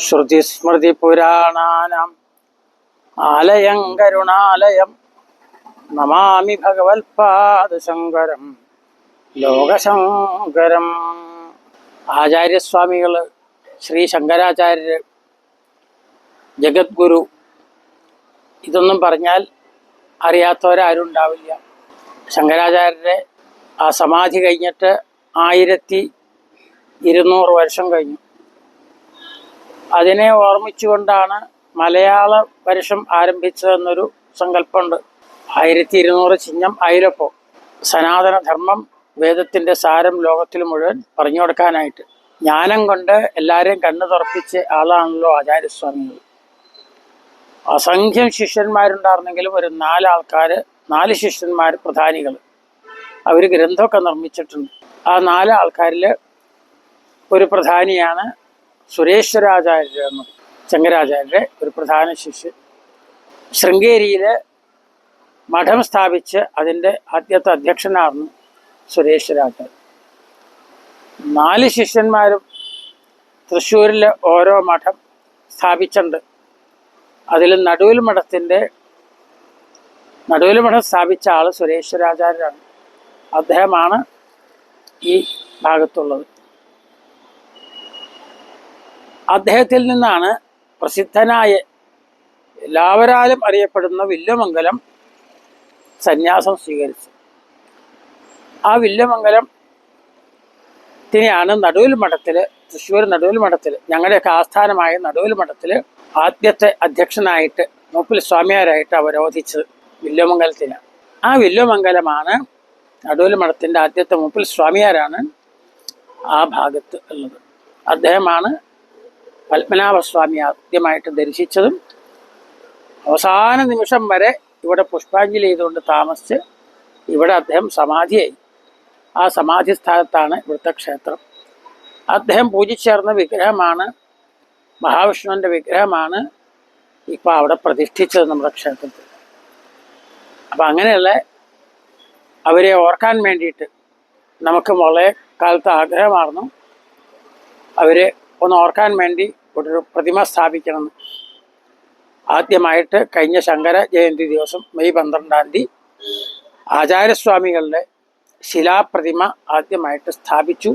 ശ്രുതിസ്മൃതിപുരാണാനാം ആലയം കരുണാലയം നമാമി ഭഗവത്പാദശങ്കരം ലോകശങ്കരം. ആചാര്യസ്വാമികൾ ശ്രീ ശങ്കരാചാര്യർ ജഗദ്ഗുരു, ഇതൊന്നും പറഞ്ഞാൽ അറിയാത്തവരാരും ഉണ്ടാവില്ല. ശങ്കരാചാര്യരെ ആ സമാധി കഴിഞ്ഞിട്ട് 1200 വർഷം കഴിഞ്ഞു. അതിനെ ഓർമ്മിച്ചുകൊണ്ടാണ് മലയാള വർഷം ആരംഭിച്ചതെന്നൊരു സങ്കല്പമുണ്ട്. 1200 ചിഹ്നം ആയിരപ്പോൾ സനാതനധർമ്മം, വേദത്തിൻ്റെ സാരം ലോകത്തിൽ മുഴുവൻ പറഞ്ഞു കൊടുക്കാനായിട്ട് ജ്ഞാനം കൊണ്ട് എല്ലാവരെയും കണ്ണു തുറപ്പിച്ച ആളാണല്ലോ ആചാര്യസ്വാമികൾ. അസംഖ്യം ശിഷ്യന്മാരുണ്ടായിരുന്നെങ്കിലും ഒരു 4 ശിഷ്യന്മാർ പ്രധാനികൾ, അവർ ഗ്രന്ഥമൊക്കെ നിർമ്മിച്ചിട്ടുണ്ട്. ആ 4 ആൾക്കാരിൽ ഒരു പ്രധാനിയാണ് സുരേശ്വരാചാര്യർ എന്ന്, ശങ്കരാചാര്യരെ ഒരു പ്രധാന ശിഷ്യൻ. ശൃംഗേരിയിൽ മഠം സ്ഥാപിച്ച് അതിൻ്റെ ആദ്യത്തെ അധ്യക്ഷനായിരുന്നു സുരേശ്വരാചാര്യർ. 4 ശിഷ്യന്മാരും തൃശ്ശൂരിൽ ഓരോ മഠം സ്ഥാപിച്ചിട്ടുണ്ട്. അതിൽ നടുവിൽ മഠം സ്ഥാപിച്ച ആൾ സുരേശ്വരാചാര്യരാണ്. അദ്ദേഹമാണ് ഈ ഭാഗത്തുള്ളത്. അദ്ദേഹത്തിൽ നിന്നാണ് പ്രസിദ്ധനായ എല്ലാവരാലും അറിയപ്പെടുന്ന വില്വമംഗലം സന്യാസം സ്വീകരിച്ചത്. ആ വില്വമംഗലത്തിനെയാണ് നടുവിൽ മഠത്തിൽ, തൃശ്ശൂർ നടുവിൽ മഠത്തിൽ, ഞങ്ങളുടെയൊക്കെ ആസ്ഥാനമായ നടുവിൽ മഠത്തിൽ ആദ്യത്തെ അധ്യക്ഷനായിട്ട് മൂപ്പിൽ സ്വാമിയാരായിട്ട് അവരോധിച്ചത് വില്വമംഗലത്തിനാണ്. ആ വില്വമംഗലമാണ് നടുവിൽ മഠത്തിൻ്റെ ആദ്യത്തെ മൂപ്പിൽ സ്വാമിയാരാണ് ആ ഭാഗത്ത് ഉള്ളത്. അദ്ദേഹമാണ് പത്മനാഭസ്വാമി ആദ്യമായിട്ട് ദർശിച്ചതും അവസാന നിമിഷം വരെ ഇവിടെ പുഷ്പാഞ്ജലി ചെയ്തുകൊണ്ട് താമസിച്ച് ഇവിടെ അദ്ദേഹം സമാധിയായി. ആ സമാധി സ്ഥാനത്താണ് ഇവിടുത്തെ ക്ഷേത്രം. അദ്ദേഹം പൂജിച്ചേർന്ന വിഗ്രഹമാണ്, മഹാവിഷ്ണുവിൻ്റെ വിഗ്രഹമാണ് ഇപ്പോൾ അവിടെ പ്രതിഷ്ഠിച്ചത് നമ്മുടെ ക്ഷേത്രത്തിൽ. അപ്പം അങ്ങനെയുള്ള അവരെ ഓർക്കാൻ വേണ്ടിയിട്ട് നമുക്ക് വളരെ കാലത്ത് ആഗ്രഹമായിരുന്നു അവരെ ഒന്ന് ഓർക്കാൻ വേണ്ടി ഒരു പ്രതിമ സ്ഥാപിക്കണമെന്ന്. ആദ്യമായിട്ട് കഴിഞ്ഞ ശങ്കര ജയന്തി ദിവസം മെയ് 12-ാം തീയതി ആചാര്യസ്വാമികളുടെ ശിലാപ്രതിമ ആദ്യമായിട്ട് സ്ഥാപിച്ചു.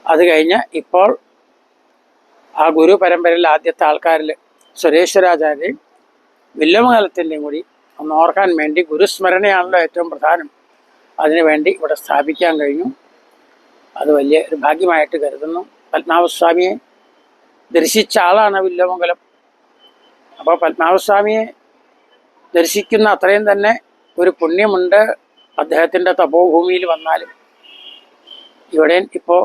അത് കഴിഞ്ഞ് ഇപ്പോൾ ആ ഗുരു പരമ്പരയിലെ ആദ്യത്തെ ആൾക്കാരിൽ സുരേശ്വരാചാര്യയും വില്വമംഗലത്തിൻ്റെയും കൂടി ഒന്ന് ഓർക്കാൻ വേണ്ടി, ഗുരുസ്മരണയാണല്ലോ ഏറ്റവും പ്രധാനം, അതിനുവേണ്ടി ഇവിടെ സ്ഥാപിക്കാൻ കഴിഞ്ഞു. അത് വലിയ ഒരു ഭാഗ്യമായിട്ട് കരുതുന്നു. പത്മനാഭസ്വാമിയെ ദർശിച്ച ആളാണ് വില്വമംഗലം. അപ്പോൾ പത്മനാഭസ്വാമിയെ ദർശിക്കുന്ന അത്രയും തന്നെ ഒരു പുണ്യമുണ്ട് അദ്ദേഹത്തിൻ്റെ തപോഭൂമിയിൽ വന്നാലും. ഇവിടെ ഇപ്പോൾ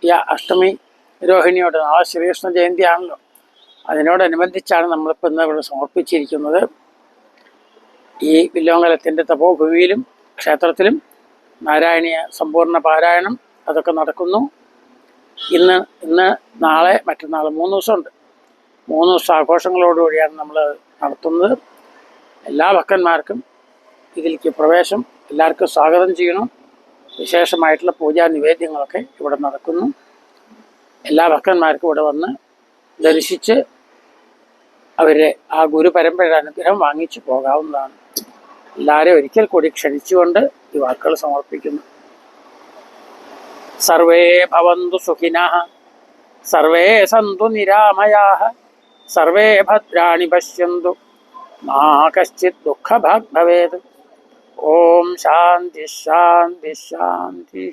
ഈ അഷ്ടമി രോഹിണിയോട്, നാളെ ശ്രീകൃഷ്ണ ജയന്തി ആണല്ലോ, അതിനോടനുബന്ധിച്ചാണ് നമ്മളിപ്പോൾ ഇന്ന് ഇവിടെ സമർപ്പിച്ചിരിക്കുന്നത്. ഈ വില്വമംഗലത്തിൻ്റെ തപോഭൂമിയിലും ക്ഷേത്രത്തിലും നാരായണീയ സമ്പൂർണ്ണ പാരായണം അതൊക്കെ നടക്കുന്നു. ഇന്ന് നാളെ മറ്റന്നാൾ 3 ദിവസമുണ്ട്. 3 ദിവസം ആഘോഷങ്ങളോടുകൂടിയാണ് നമ്മൾ നടത്തുന്നത്. എല്ലാ ഭക്തന്മാർക്കും ഇതിലേക്ക് പ്രവേശം, എല്ലാവർക്കും സ്വാഗതം ചെയ്യണം. വിശേഷമായിട്ടുള്ള പൂജാ നിവേദ്യങ്ങളൊക്കെ ഇവിടെ നടക്കുന്നു. എല്ലാ ഭക്തന്മാർക്കും ഇവിടെ വന്ന് ദർശിച്ച് അവരെ ആ ഗുരു പരമ്പരയുടെ അനുഗ്രഹം വാങ്ങിച്ചു പോകാവുന്നതാണ്. എല്ലാവരെയും ഒരിക്കൽ കൂടി ക്ഷണിച്ചുകൊണ്ട് ഈ വാക്കുകൾ സമർപ്പിക്കുന്നു. സർവേ ഭവന്തു സുഖിനഃ, സർവേ സന്തു നിരാമയാഃ, സർവേ ഭദ്രാണി പശ്യന്തു, മാ കശ്ചിത് ദുഃഖഭാഗ് ഭവേത്. ഓം ശാന്തി ശാന്തി ശാന്തി.